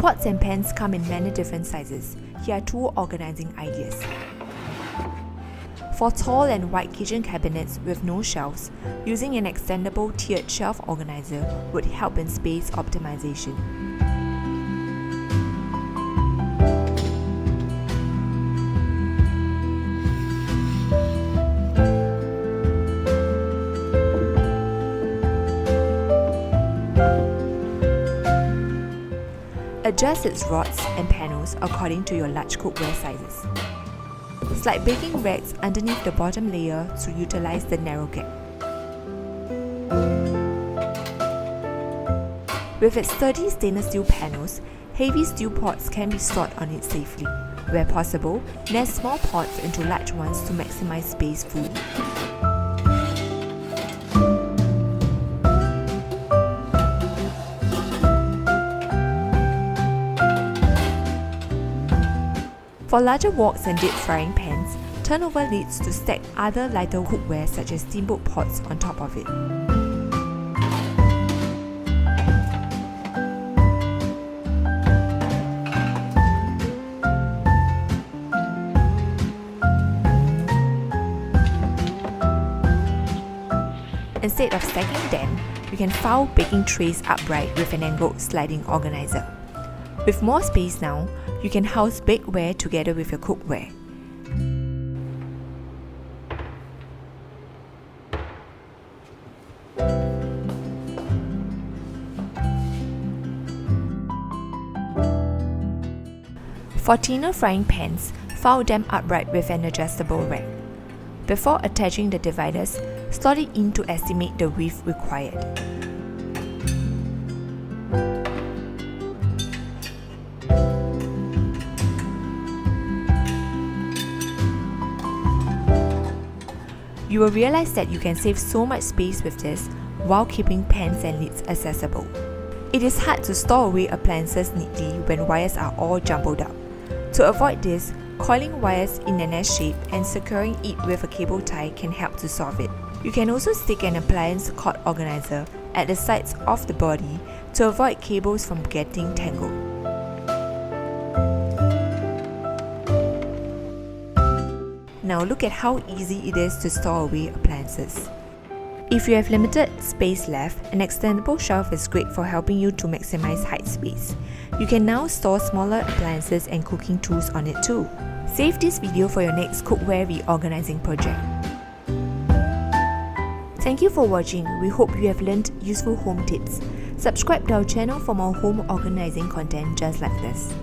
Pots and pans come in many different sizes. Here are 2 organizing ideas. For tall and wide kitchen cabinets with no shelves, using an extendable tiered shelf organizer would help in space optimization. Adjust its rods and panels according to your large cookware sizes. Slide baking racks underneath the bottom layer to utilize the narrow gap. With its sturdy stainless steel panels, heavy steel pots can be stored on it safely. Where possible, nest small pots into large ones to maximize space fully. For larger woks and deep frying pans, turn over lids to stack other lighter cookware such as steamboat pots on top of it. Instead of stacking them, you can file baking trays upright with an angled sliding organizer. With more space now, you can house bakeware together with your cookware. For thinner frying pans, file them upright with an adjustable rack. Before attaching the dividers, slot it in to estimate the width required. You will realize that you can save so much space with this while keeping pans and lids accessible. It is hard to store away appliances neatly when wires are all jumbled up. To avoid this, coiling wires in an S shape and securing it with a cable tie can help to solve it. You can also stick an appliance cord organizer at the sides of the body to avoid cables from getting tangled. Now look at how easy it is to store away appliances. If you have limited space left, an extendable shelf is great for helping you to maximize height space. You can now store smaller appliances and cooking tools on it too. Save this video for your next cookware reorganizing project. Thank you for watching. We hope you have learned useful home tips. Subscribe to our channel for more home organizing content just like this.